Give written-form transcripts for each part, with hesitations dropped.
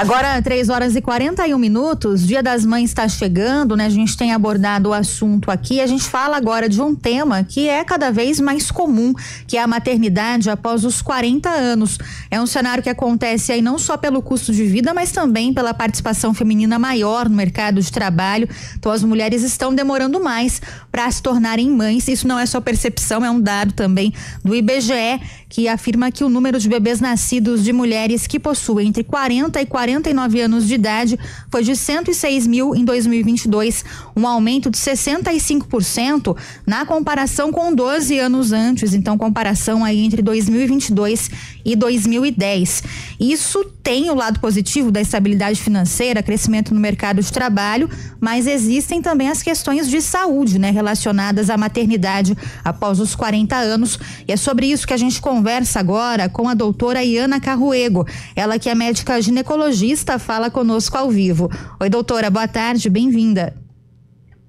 Agora, 3h41, Dia das Mães está chegando, né? A gente tem abordado o assunto aqui. A gente fala agora de um tema que é cada vez mais comum, que é a maternidade após os 40 anos. É um cenário que acontece aí não só pelo custo de vida, mas também pela participação feminina maior no mercado de trabalho. Então, as mulheres estão demorando mais para se tornarem mães. Isso não é só percepção, é um dado também do IBGE, que afirma que o número de bebês nascidos de mulheres que possuem entre 40 e 49 anos de idade foi de 106 mil em 2022, um aumento de 65% na comparação com 12 anos antes. Então, comparação aí entre 2022 e 2010. Isso tem o lado positivo da estabilidade financeira, crescimento no mercado de trabalho, mas existem também as questões de saúde, né, relacionadas à maternidade após os 40 anos. E é sobre isso que a gente conversa agora com a doutora Iana Carruego. Ela que é médica ginecologista, fala conosco ao vivo. Oi, doutora, boa tarde, bem-vinda.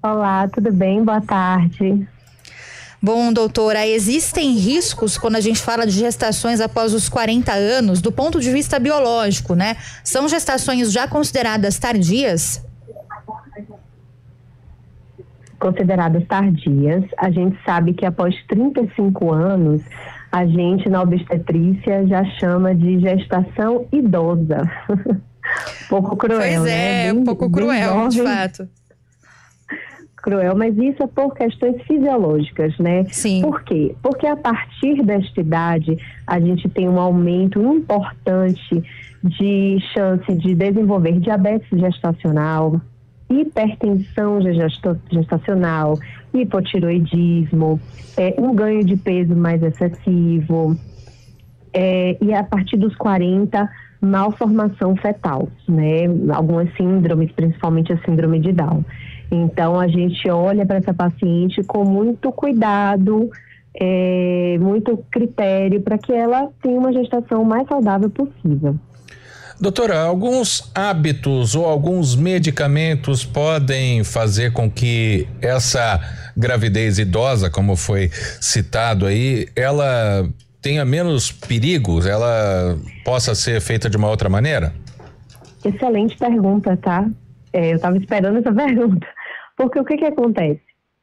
Olá, tudo bem? Boa tarde. Bom, doutora, existem riscos quando a gente fala de gestações após os 40 anos, do ponto de vista biológico, né? São gestações já consideradas tardias? Consideradas tardias. A gente sabe que após 35 anos, a gente na obstetrícia já chama de gestação idosa. Pouco cruel, pois né? É, um pouco cruel, de fato. Cruel, mas isso é por questões fisiológicas, né? Sim. Por quê? Porque a partir desta idade a gente tem um aumento importante de chance de desenvolver diabetes gestacional, hipertensão gestacional, hipotiroidismo, um ganho de peso mais excessivo, e a partir dos 40, malformação fetal, né? Algumas síndromes, principalmente a síndrome de Down. Então, a gente olha para essa paciente com muito cuidado, muito critério para que ela tenha uma gestação mais saudável possível. Doutora, alguns hábitos ou alguns medicamentos podem fazer com que essa gravidez idosa, como foi citado aí, ela tenha menos perigos, ela possa ser feita de uma outra maneira? Excelente pergunta, tá? Eu estava esperando essa pergunta. Porque o que acontece?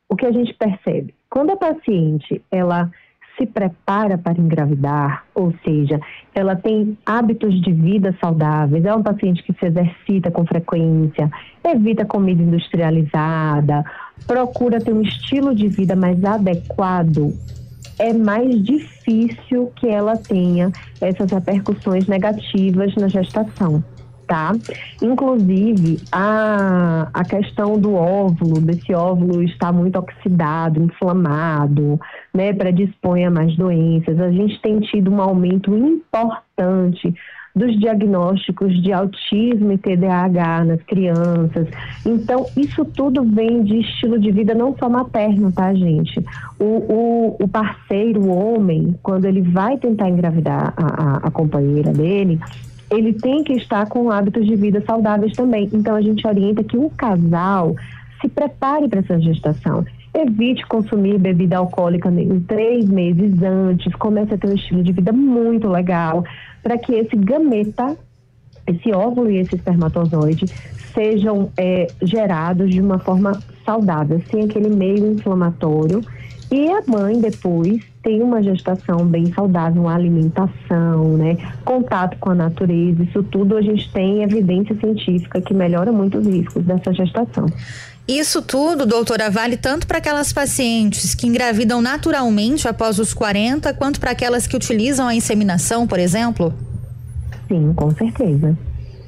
O que a gente percebe? Quando a paciente, ela se prepara para engravidar, ou seja, ela tem hábitos de vida saudáveis, é uma paciente que se exercita com frequência, evita comida industrializada, procura ter um estilo de vida mais adequado, é mais difícil que ela tenha essas repercussões negativas na gestação. Tá? Inclusive, a questão do óvulo, desse óvulo está muito oxidado, inflamado, né, predispõe a mais doenças. A gente tem tido um aumento importante dos diagnósticos de autismo e TDAH nas crianças. Então, isso tudo vem de estilo de vida não só materno, tá, gente? O parceiro, o homem, quando ele vai tentar engravidar a companheira dele, ele tem que estar com hábitos de vida saudáveis também. Então, a gente orienta que o casal se prepare para essa gestação. Evite consumir bebida alcoólica em 3 meses antes. Comece a ter um estilo de vida muito legal para que esse gameta, esse óvulo e esse espermatozoide sejam gerados de uma forma saudável, sem aquele meio inflamatório. E a mãe depois tem uma gestação bem saudável, uma alimentação, né? Contato com a natureza, isso tudo a gente tem evidência científica que melhora muito os riscos dessa gestação. Isso tudo, doutora, vale tanto para aquelas pacientes que engravidam naturalmente após os 40, quanto para aquelas que utilizam a inseminação, por exemplo? Sim, com certeza.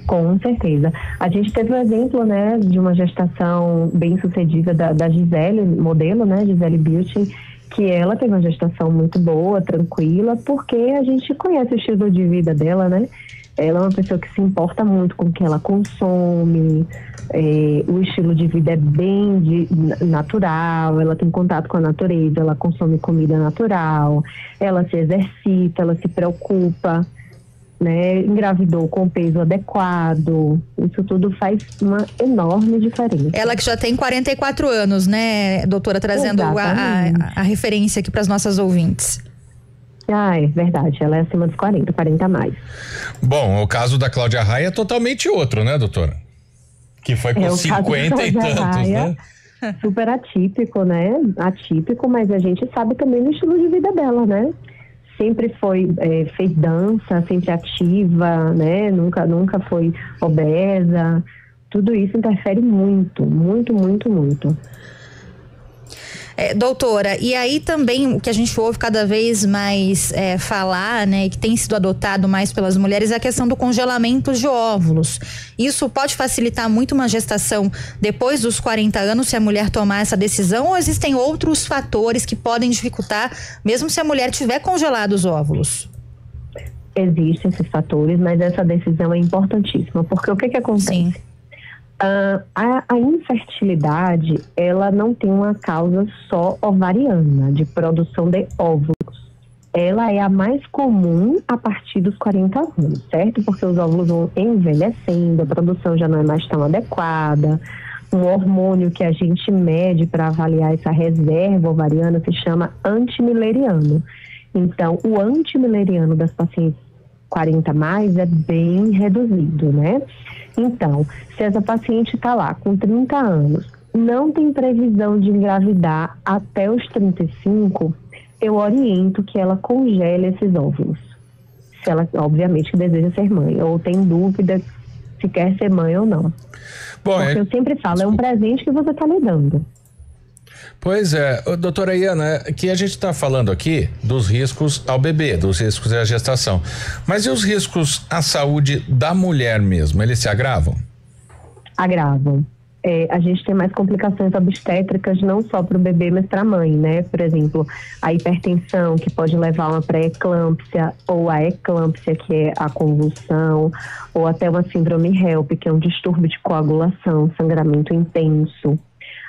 Com certeza. A gente teve um exemplo, né, de uma gestação bem sucedida da Gisele, modelo, né, Gisele Bündchen, que ela teve uma gestação muito boa, tranquila, porque a gente conhece o estilo de vida dela, né? Ela é uma pessoa que se importa muito com o que ela consome, o estilo de vida é bem natural, ela tem contato com a natureza, ela consome comida natural, ela se exercita, ela se preocupa, né, engravidou com peso adequado, isso tudo faz uma enorme diferença. Ela que já tem 44 anos, né, doutora, trazendo a referência aqui para as nossas ouvintes. Ah, é verdade, ela é acima dos 40 a mais. Bom, o caso da Cláudia Raia é totalmente outro, né, doutora? Que foi com 50 e tantos, Raia, né? Super atípico, né? Atípico, mas a gente sabe também do estilo de vida dela, né? Sempre fez dança, sempre ativa, né? Nunca foi obesa. Tudo isso interfere muito, muito, muito, muito. Doutora, e aí também o que a gente ouve cada vez mais falar, né, que tem sido adotado mais pelas mulheres, é a questão do congelamento de óvulos. Isso pode facilitar muito uma gestação depois dos 40 anos, se a mulher tomar essa decisão, ou existem outros fatores que podem dificultar, mesmo se a mulher tiver congelado os óvulos? Existem esses fatores, mas essa decisão é importantíssima, porque o que acontece? Sim. A infertilidade, ela não tem uma causa só ovariana, de produção de óvulos. Ela é a mais comum a partir dos 40 anos, certo? Porque os óvulos vão envelhecendo, a produção já não é mais tão adequada. Um hormônio que a gente mede para avaliar essa reserva ovariana se chama antimileriano. Então, o antimileriano das pacientes 40 mais é bem reduzido, né? Então, se essa paciente está lá com 30 anos, não tem previsão de engravidar até os 35, eu oriento que ela congele esses óvulos. Se ela, obviamente, deseja ser mãe, ou tem dúvida se quer ser mãe ou não. Bom, porque eu sempre falo, é um presente que você está me dando. Pois é, doutora Iana, que a gente está falando aqui dos riscos ao bebê, dos riscos à gestação. Mas e os riscos à saúde da mulher mesmo? Eles se agravam? Agravam. A gente tem mais complicações obstétricas não só para o bebê, mas para a mãe, né? Por exemplo, a hipertensão, que pode levar a uma pré-eclâmpsia, ou a eclâmpsia, que é a convulsão, ou até uma síndrome HELP, que é um distúrbio de coagulação, sangramento intenso.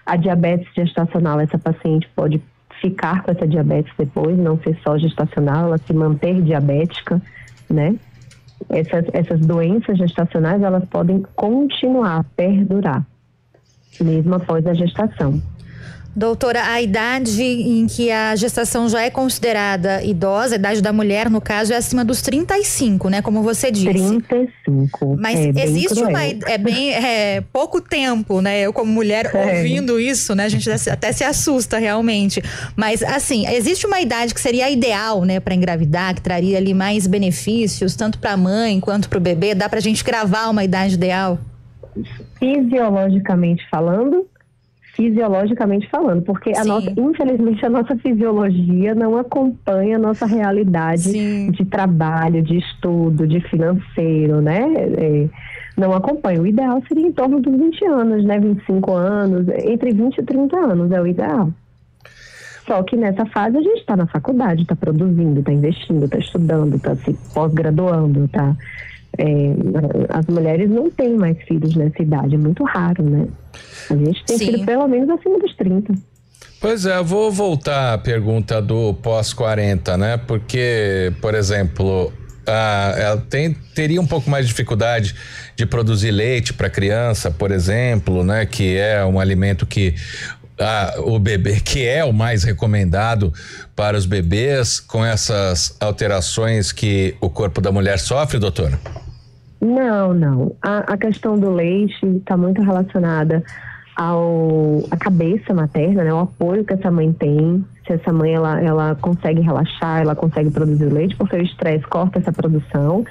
A diabetes gestacional, essa paciente pode ficar com essa diabetes depois, não ser só gestacional, ela se manter diabética, né? Essas doenças gestacionais, elas podem continuar, perdurar, mesmo após a gestação. Doutora, a idade em que a gestação já é considerada idosa, a idade da mulher, no caso, é acima dos 35, né? Como você disse. 35. Mas existe pouco tempo, né? Eu, como mulher, ouvindo isso, né? A gente até se assusta realmente. Mas, assim, existe uma idade que seria a ideal, né? Para engravidar, que traria ali mais benefícios, tanto para a mãe quanto para o bebê. Dá pra gente cravar uma idade ideal? Fisiologicamente falando, porque infelizmente a nossa fisiologia não acompanha a nossa realidade de trabalho, de estudo, de financeiro, né? Não acompanha. O ideal seria em torno dos 20 anos, né? 25 anos, entre 20 e 30 anos é o ideal. Só que nessa fase a gente está na faculdade, está produzindo, está investindo, está estudando, está se pós-graduando, tá? As mulheres não têm mais filhos nessa idade, é muito raro, né? A gente tem filho pelo menos acima dos 30. Pois é, eu vou voltar à pergunta do pós-40, né? Porque, por exemplo, ela teria um pouco mais de dificuldade de produzir leite para criança, por exemplo, né? Que é um alimento que o bebê, que é o mais recomendado para os bebês, com essas alterações que o corpo da mulher sofre, doutora? Não. A questão do leite está muito relacionada à cabeça materna, né? O apoio que essa mãe tem. Se essa mãe ela consegue relaxar, ela consegue produzir leite, porque o estresse corta essa produção.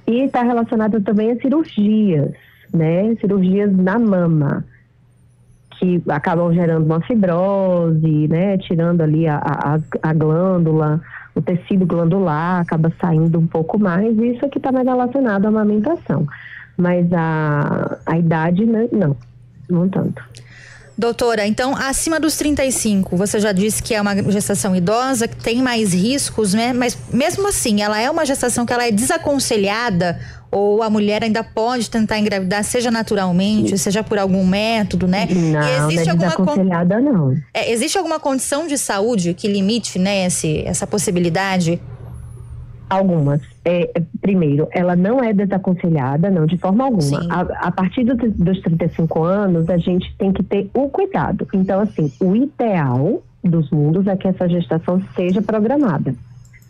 E está relacionada também a cirurgias, né? Cirurgias na mama, que acabam gerando uma fibrose, né? Tirando ali a glândula, o tecido glandular acaba saindo um pouco mais, e isso aqui está mais relacionado à amamentação. Mas a idade, né? Não tanto. Doutora, então, acima dos 35, você já disse que é uma gestação idosa, que tem mais riscos, né? Mas mesmo assim, ela é uma gestação que ela é desaconselhada, ou a mulher ainda pode tentar engravidar, seja naturalmente, seja por algum método, né? Não, existe não é desaconselhada, não. Existe alguma condição de saúde que limite, né, essa possibilidade? Algumas. Primeiro, ela não é desaconselhada, não, de forma alguma. A partir dos 35 anos, a gente tem que ter o cuidado. Então, assim, o ideal dos mundos é que essa gestação seja programada.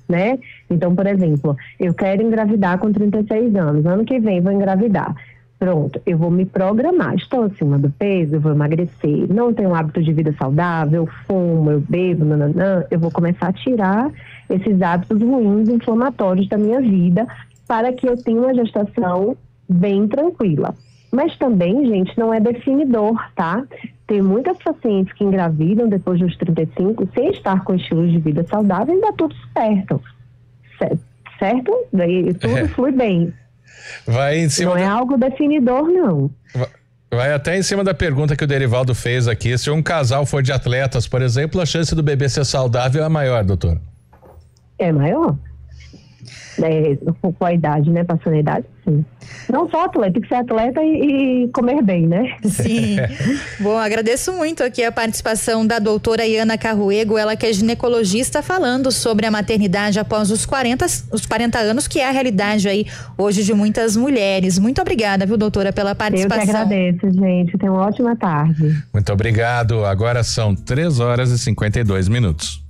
né? Então, por exemplo, eu quero engravidar com 36 anos, ano que vem vou engravidar. Pronto, eu vou me programar. Estou acima do peso, eu vou emagrecer, não tenho um hábito de vida saudável, eu fumo, eu bebo, nananã. Eu vou começar a tirar esses hábitos ruins, inflamatórios da minha vida, para que eu tenha uma gestação bem tranquila. Mas também, gente, não é definidor, tá? Tem muitas pacientes que engravidam depois dos 35 sem estar com estilos de vida saudável e dá tudo certo. Certo? Daí tudo flui bem. Vai em cima não é algo definidor, não. Vai até em cima da pergunta que o Derivaldo fez aqui. Se um casal for de atletas, por exemplo, a chance do bebê ser saudável é maior, doutor? É maior. Com a idade, né? Passando a idade, sim. Não só atleta, tem que ser atleta e comer bem, né? Sim. Bom, agradeço muito aqui a participação da doutora Iana Carruego, ela que é ginecologista, falando sobre a maternidade após os 40 anos, que é a realidade aí hoje de muitas mulheres. Muito obrigada, viu, doutora, pela participação. Eu que agradeço, gente. Tenha uma ótima tarde. Muito obrigado. Agora são 3 horas e 52 minutos.